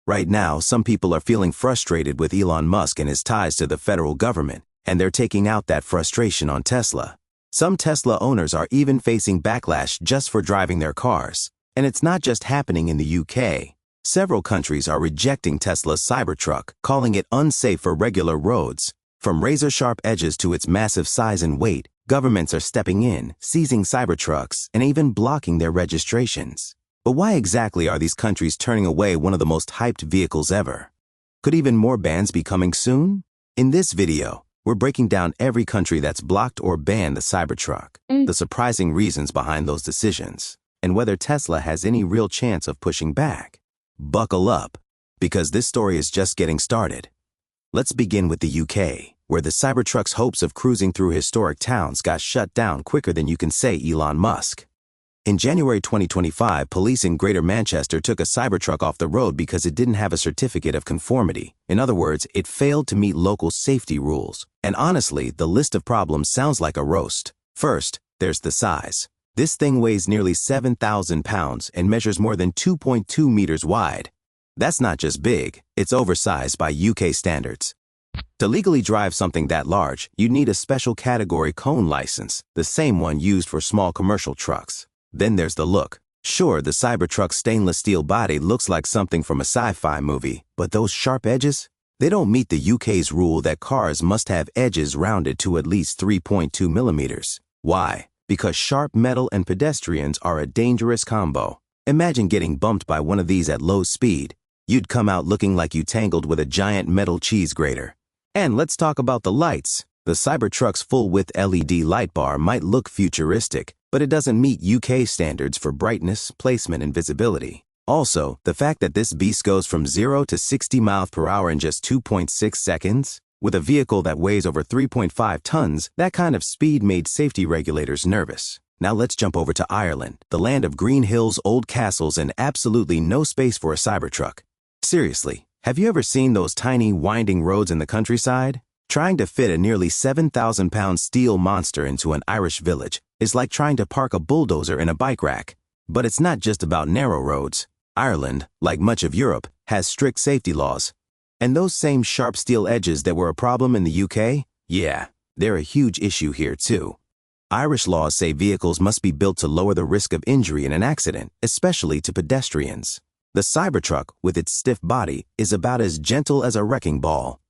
Right now, some people are feeling frustrated with Elon Musk and his ties to the federal government, and they're taking out that frustration on Tesla. Some Tesla owners are even facing backlash just for driving their cars. And it's not just happening in the UK. Several countries are rejecting Tesla's Cybertruck, calling it unsafe for regular roads. From razor-sharp edges to its massive size and weight, governments are stepping in, seizing Cybertrucks, and even blocking their registrations. But why exactly are these countries turning away one of the most hyped vehicles ever? Could even more bans be coming soon? In this video, we're breaking down every country that's blocked or banned the Cybertruck, the surprising reasons behind those decisions, and whether Tesla has any real chance of pushing back. Buckle up, because this story is just getting started. Let's begin with the UK, where the Cybertruck's hopes of cruising through historic towns got shut down quicker than you can say Elon Musk. In January 2025, police in Greater Manchester took a Cybertruck off the road because it didn't have a certificate of conformity. In other words, it failed to meet local safety rules. And honestly, the list of problems sounds like a roast. First, there's the size. This thing weighs nearly 7,000 pounds and measures more than 2.2 meters wide. That's not just big, it's oversized by UK standards. To legally drive something that large, you'd need a special category cone license, the same one used for small commercial trucks. Then there's the look. Sure, the Cybertruck's stainless steel body looks like something from a sci-fi movie, but those sharp edges? They don't meet the UK's rule that cars must have edges rounded to at least 3.2 millimeters. Why? Because sharp metal and pedestrians are a dangerous combo. Imagine getting bumped by one of these at low speed. You'd come out looking like you tangled with a giant metal cheese grater. And let's talk about the lights. The Cybertruck's full-width LED light bar might look futuristic, but it doesn't meet UK standards for brightness, placement, and visibility. Also, the fact that this beast goes from 0 to 60 miles per hour in just 2.6 seconds, with a vehicle that weighs over 3.5 tons, that kind of speed made safety regulators nervous. Now let's jump over to Ireland, the land of green hills, old castles, and absolutely no space for a Cybertruck. Seriously, have you ever seen those tiny, winding roads in the countryside? Trying to fit a nearly 7,000-pound steel monster into an Irish village is like trying to park a bulldozer in a bike rack. But it's not just about narrow roads. Ireland, like much of Europe, has strict safety laws. And those same sharp steel edges that were a problem in the UK? Yeah, they're a huge issue here too. Irish laws say vehicles must be built to lower the risk of injury in an accident, especially to pedestrians. The Cybertruck, with its stiff body, is about as gentle as a wrecking ball.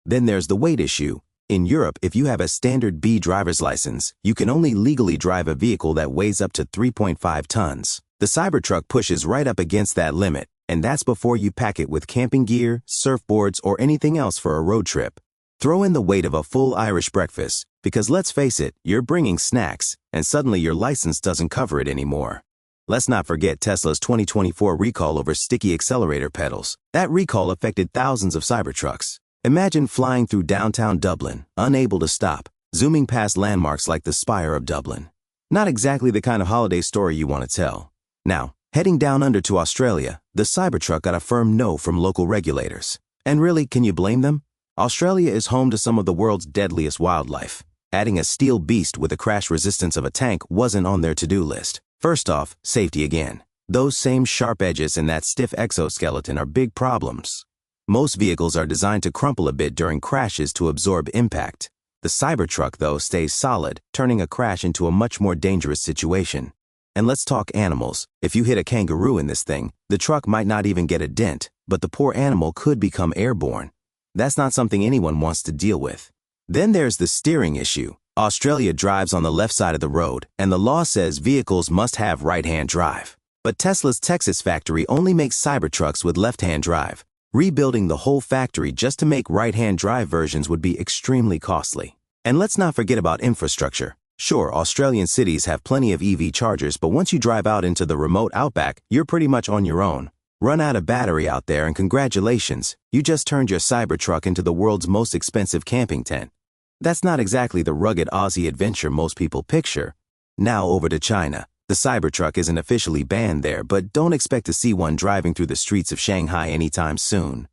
Then there's the weight issue. In Europe, if you have a standard B driver's license, you can only legally drive a vehicle that weighs up to 3.5 tons. The Cybertruck pushes right up against that limit, and that's before you pack it with camping gear, surfboards, or anything else for a road trip. Throw in the weight of a full Irish breakfast, because let's face it, you're bringing snacks, and suddenly your license doesn't cover it anymore. Let's not forget Tesla's 2024 recall over sticky accelerator pedals. That recall affected thousands of Cybertrucks. Imagine flying through downtown Dublin, unable to stop, zooming past landmarks like the Spire of Dublin. Not exactly the kind of holiday story you want to tell. Now, heading down under to Australia, the Cybertruck got a firm no from local regulators. And really, can you blame them? Australia is home to some of the world's deadliest wildlife. Adding a steel beast with the crash resistance of a tank wasn't on their to-do list. First off, safety again. Those same sharp edges and that stiff exoskeleton are big problems. Most vehicles are designed to crumple a bit during crashes to absorb impact. The Cybertruck, though, stays solid, turning a crash into a much more dangerous situation. And let's talk animals. If you hit a kangaroo in this thing, the truck might not even get a dent, but the poor animal could become airborne. That's not something anyone wants to deal with. Then there's the steering issue. Australia drives on the left side of the road, and the law says vehicles must have right-hand drive. But Tesla's Texas factory only makes Cybertrucks with left-hand drive. Rebuilding the whole factory just to make right-hand drive versions would be extremely costly. And let's not forget about infrastructure. Sure, Australian cities have plenty of EV chargers, but once you drive out into the remote outback, you're pretty much on your own. Run out of battery out there and congratulations, you just turned your Cybertruck into the world's most expensive camping tent. That's not exactly the rugged Aussie adventure most people picture. Now over to China. The Cybertruck isn't officially banned there, but don't expect to see one driving through the streets of Shanghai anytime soon.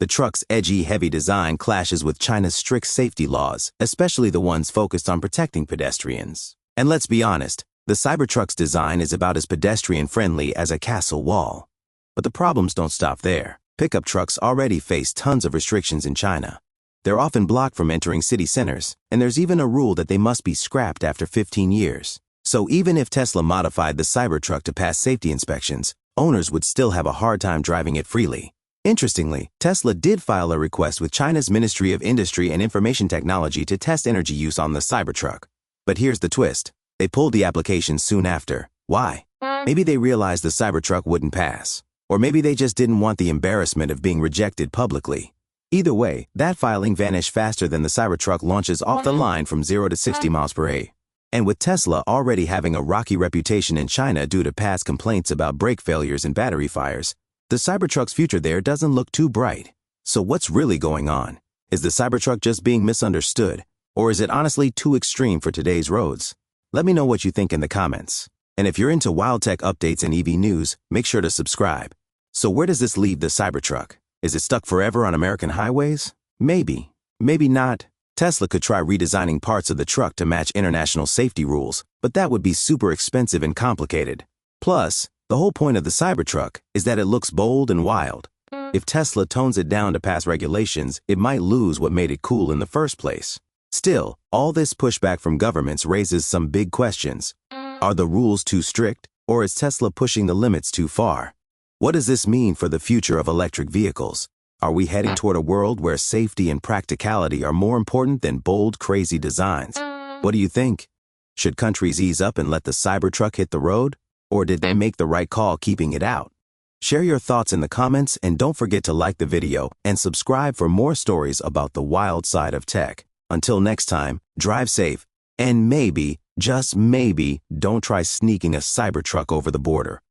The truck's edgy, heavy design clashes with China's strict safety laws, especially the ones focused on protecting pedestrians. And let's be honest, the Cybertruck's design is about as pedestrian-friendly as a castle wall. But the problems don't stop there. Pickup trucks already face tons of restrictions in China. They're often blocked from entering city centers, and there's even a rule that they must be scrapped after 15 years. So even if Tesla modified the Cybertruck to pass safety inspections, owners would still have a hard time driving it freely. Interestingly, Tesla did file a request with China's Ministry of Industry and Information Technology to test energy use on the Cybertruck. But here's the twist. They pulled the application soon after. Why? Maybe they realized the Cybertruck wouldn't pass. Or maybe they just didn't want the embarrassment of being rejected publicly. Either way, that filing vanished faster than the Cybertruck launches off the line from 0 to 60 miles per hour. And with Tesla already having a rocky reputation in China due to past complaints about brake failures and battery fires, the Cybertruck's future there doesn't look too bright. So what's really going on? Is the Cybertruck just being misunderstood? Or is it honestly too extreme for today's roads? Let me know what you think in the comments. And if you're into wild tech updates and EV news, make sure to subscribe. So where does this leave the Cybertruck? Is it stuck forever on American highways? Maybe. Maybe not. Tesla could try redesigning parts of the truck to match international safety rules, but that would be super expensive and complicated. Plus, the whole point of the Cybertruck is that it looks bold and wild. If Tesla tones it down to pass regulations, it might lose what made it cool in the first place. Still, all this pushback from governments raises some big questions. Are the rules too strict, or is Tesla pushing the limits too far? What does this mean for the future of electric vehicles? Are we heading toward a world where safety and practicality are more important than bold, crazy designs? What do you think? Should countries ease up and let the Cybertruck hit the road? Or did they make the right call keeping it out? Share your thoughts in the comments and don't forget to like the video and subscribe for more stories about the wild side of tech. Until next time, drive safe and maybe, just maybe, don't try sneaking a Cybertruck over the border.